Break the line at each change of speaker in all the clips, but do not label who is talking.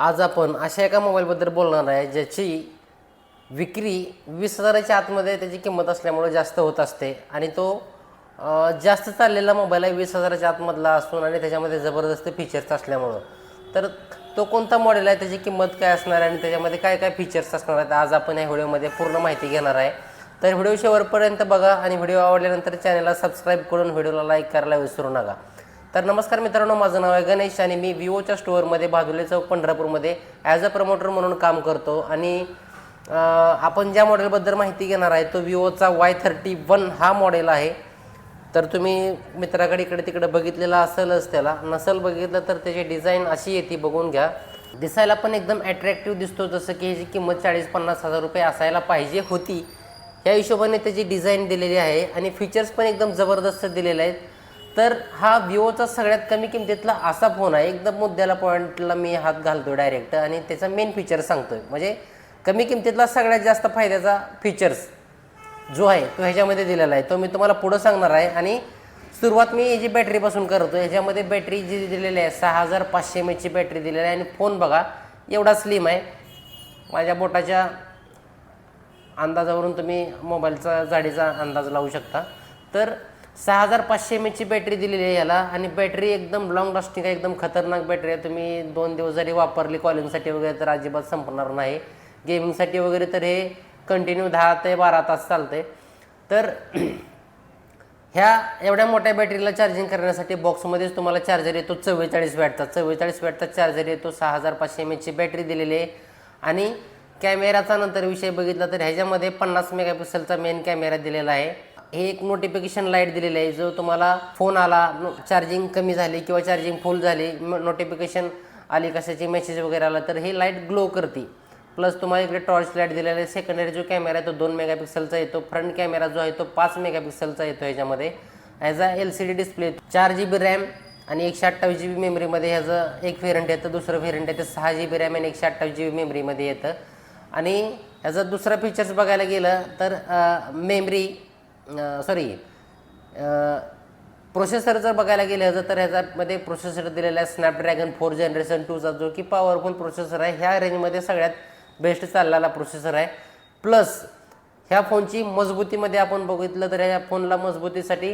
आज आपण अशा एका मोबाईलबद्दल बोलणार आहे ज्याची विक्री 20,000च्या आतमध्ये त्याची किंमत असल्यामुळे जास्त होत असते आणि तो जास्त चाललेला मोबाईल आहे 20,000च्या आतमधला असून आणि त्याच्यामध्ये जबरदस्त फीचर्स असल्यामुळं. तर तो कोणता मॉडेल आहे, त्याची किंमत काय असणार आहे आणि त्याच्यामध्ये काय काय फीचर्स असणार आहेत, आज आपण या व्हिडिओमध्ये पूर्ण माहिती घेणार आहे. तर व्हिडिओ शेवटपर्यंत बघा आणि व्हिडिओ आवडल्यानंतर चॅनलला सबस्क्राईब करून व्हिडिओला लाईक करायला विसरू नका. तर नमस्कार मित्रांनो, माझं नाव आहे गणेश आणि मी विवोच्या स्टोअरमध्ये भादुले चौक पंढरपूरमध्ये ॲज अ प्रमोटर म्हणून काम करतो. आणि आपण ज्या मॉडेलबद्दल माहिती घेणार आहे तो विवोचा Y31 हा मॉडेल आहे. तर तुम्ही मित्राकडे इकडे तिकडे बघितलेला असेलच, त्याला नसेल बघितलं तर त्याची डिझाईन अशी येते, बघून घ्या. दिसायला पण एकदम ॲट्रॅक्टिव्ह दिसतो, जसं की ह्याची किंमत 40-50 हजार रुपये असायला पाहिजे होती. या हिशोबाने त्याची डिझाईन दिलेली आहे आणि फीचर्स पण एकदम जबरदस्त दिलेले आहेत. तर हा विवोचा सगळ्यात कमी किमतीतला असा फोन आहे, एकदम मुद्द्याला पॉईंटला मी हात घालतो डायरेक्ट आणि त्याचा मेन फीचर सांगतोय. म्हणजे कमी किमतीतला सगळ्यात जास्त फायद्याचा फीचर्स जो आहे तो ह्याच्यामध्ये दिलेला आहे, तो मी तुम्हाला पुढं सांगणार आहे. आणि सुरुवात मी याची बॅटरीपासून करतो. ह्याच्यामध्ये बॅटरी जी दिलेली आहे 6500 mAhची बॅटरी दिलेली आहे आणि फोन बघा एवढा स्लिम आहे. माझ्या बोटाच्या अंदाजावरून तुम्ही मोबाईलचा जाडीचा अंदाज लावू शकता. तर 6500 mAhची बॅटरी दिलेली आहे याला आणि बॅटरी एकदम लॉंग लास्टिंग आहे, एकदम खतरनाक बॅटरी आहे. तुम्ही 2 दिवस जरी वापरली कॉलिंगसाठी वगैरे तर अजिबात संपणार नाही. गेमिंगसाठी वगैरे तर हे कंटिन्यू 10 ते 12 तास चालते. तर ह्या एवढ्या मोठ्या बॅटरीला चार्जिंग करण्यासाठी बॉक्समध्येच तुम्हाला चार्जर येतो 44 वॅटचा चार्जर येतो. 6500 mAhची बॅटरी दिलेली आहे. आणि कॅमेराचा नंतर विषय बघितला तर ह्याच्यामध्ये 50 मेगापिक्सेलचा मेन कॅमेरा दिलेला आहे. हे एक नोटिफिकेशन लाईट दिलेली आहे, जो तुम्हाला फोन आला, चार्जिंग कमी झाली किंवा चार्जिंग फुल झाली, नोटिफिकेशन आली कशाची, मेसेज वगैरे आला तर हे लाईट ग्लो करते. प्लस तुम्हाला इकडे टॉर्च लाईट दिलेला आहे. सेकंडरी जो कॅमेरा आहे तो 2 मेगापिक्सेलचा येतो. फ्रंट कॅमेरा जो आहे तो 5 मेगापिक्सेलचा येतो. ह्याच्यामध्ये as a LCD display, 4 GB RAM आणि 128 GB मेमरीमध्ये ह्याचं एक व्हेरियंट येतं. दुसरं व्हेरियंट येतं 6 GB रॅम आणि 128 GB मेमरीमध्ये येतं. आणि ह्याचा दुसरा फीचर्स बघायला गेलं तर प्रोसेसरचं बघायला गेलं तर ह्याच्यामध्ये प्रोसेसर दिलेला आहे स्नॅपड्रॅगन 4 जनरेशन 2चा, जो की पॉवरफुल प्रोसेसर आहे. ह्या रेंजमध्ये सगळ्यात बेस्ट चाललेला प्रोसेसर आहे. प्लस ह्या फोनची मजबूतीमध्ये आपण बघितलं तर ह्या फोनला मजबूतीसाठी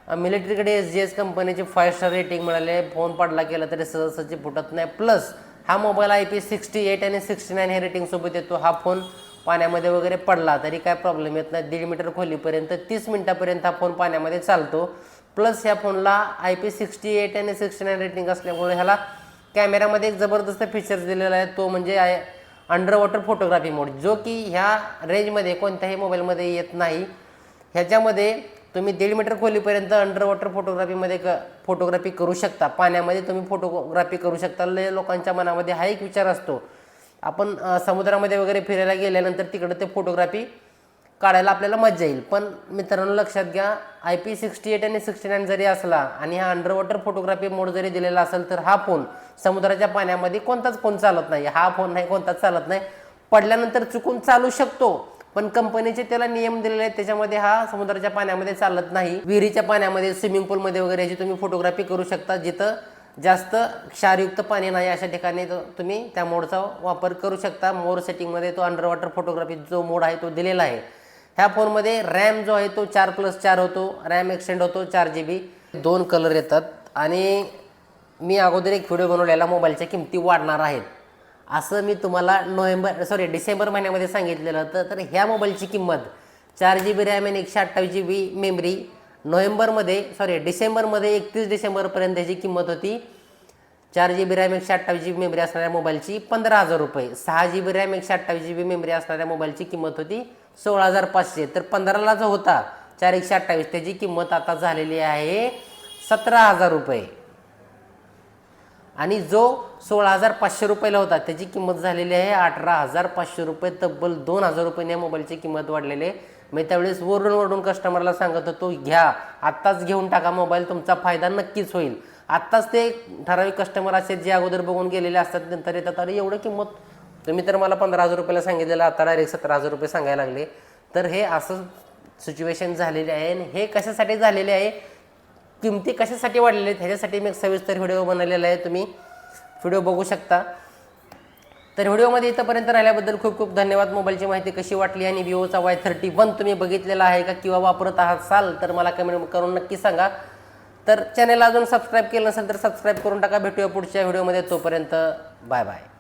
मिलिटरीकडे SGS कंपनीची 5 स्टार रेटिंग मिळाली आहे. फोन पडला केला तरी सहजसहजी फुटत नाही. प्लस हा मोबाईल IP68 आणि 69 हे रेटिंगसोबत येतो. हा फोन पाण्यामध्ये वगैरे पडला तरी काय प्रॉब्लेम येत नाही. 1.5 मीटर खोलीपर्यंत 30 मिनिटापर्यंत हा फोन पाण्यामध्ये चालतो. प्लस ह्या फोनला IP68 आणि 69 रेटिंग असल्यामुळे ह्याला कॅमेरामध्ये एक जबरदस्त फीचर्स दिलेला आहे, तो म्हणजे आहे अंडर वॉटर फोटोग्राफी मोड, जो की ह्या रेंजमध्ये कोणत्याही मोबाईलमध्ये येत नाही. ह्याच्यामध्ये तुम्ही 1.5 मीटर खोलीपर्यंत अंडर वॉटर फोटोग्राफी करू शकता. पाण्यामध्ये तुम्ही फोटोग्राफी करू शकता. लोकांच्या मनामध्ये हा एक विचार असतो, आपण समुद्रामध्ये वगैरे फिरायला गेल्यानंतर तिकडे ते फोटोग्राफी काढायला आपल्याला मजा येईल. पण मित्रांनो लक्षात घ्या, IP68 आणि 69 जरी असला आणि हा अंडर वॉटर फोटोग्राफी मोड जरी दिलेला असेल तर हा फोन समुद्राच्या पाण्यामध्ये कोणताच फोन चालत नाही. हा फोन नाही कोणताच चालत नाही. पडल्यानंतर चुकून चालू शकतो, पण कंपनीचे त्याला नियम दिलेले आहेत, त्याच्यामध्ये हा समुद्राच्या पाण्यामध्ये चालत नाही. विहिरीच्या पाण्यामध्ये, स्विमिंग पूलमध्ये वगैरे याची तुम्ही फोटोग्राफी करू शकता. जिथं जास्त क्षारयुक्त पाणी नाही अशा ठिकाणी तुम्ही त्या मोडचा वापर करू शकता. मोर सेटिंगमध्ये तो अंडर वॉटर फोटोग्राफी जो मोड आहे तो दिलेला आहे. ह्या फोनमध्ये रॅम जो आहे तो 4+4 होतो. रॅम एक्सटेंड होतो 4 GB. 2 कलर येतात. आणि मी अगोदर एक व्हिडिओ बनवलेला मोबाईलच्या किमती वाढणार आहेत असं मी तुम्हाला डिसेंबर महिन्यामध्ये सांगितलेलं होतं. तर ह्या मोबाईलची किंमत 4 GB रॅम आणि 128 GB मेमरी डिसेंबरमध्ये 31 डिसेंबरपर्यंत ह्याची किंमत होती 4 GB रॅम 128 GB मेमरी असणाऱ्या मोबाईलची 15,000 रुपये. 6 GB रॅम 128 GB मेमरी असणाऱ्या मोबाईलची किंमत होती 16,500. तर 15ला जो होता 4/128 त्याची किंमत आता झालेली आहे 17,000 रुपये. आणि जो 16,500 रुपयाला होता त्याची किंमत झालेली आहे 18,500 रुपये. तब्बल 2,000 रुपये मोबाईलची किंमत वाढलेली आहे. मी त्यावेळेस वरून कस्टमरला सांगत होतो, घ्या आत्ताच घेऊन टाका मोबाईल, तुमचा फायदा नक्कीच होईल. आत्ताच ते ठराविक कस्टमर असे जे अगोदर बघून गेलेले असतात नंतर येतात, अरे एवढं किंमत तुम्ही तर मला 15,000 रुपयाला सांगितलेलं, आता डायरेक्ट 17,000 रुपये सांगायला लागले. तर हे असं सिच्युएशन झालेली आहे. आणि हे कशासाठी झालेले आहे, किमती कशासाठी वाढलेल्या आहेत ह्याच्यासाठी मी एक सविस्तर व्हिडिओ बनवलेला आहे, तुम्ही व्हिडिओ बघू शकता. तर व्हिडिओमध्ये इथंपर्यंत राहिल्याबद्दल खूप खूप धन्यवाद. मोबाईलची माहिती कशी वाटली आणि विवोचा Y31 तुम्ही बघितलेला आहे का किंवा वापरत असाल तर मला कमेंट करून नक्की सांगा. तर चॅनलला अजून सबस्क्राईब केलं नसेल तर सबस्क्राईब करून टाका. भेटूया पुढच्या व्हिडिओमध्ये. तोपर्यंत बाय बाय.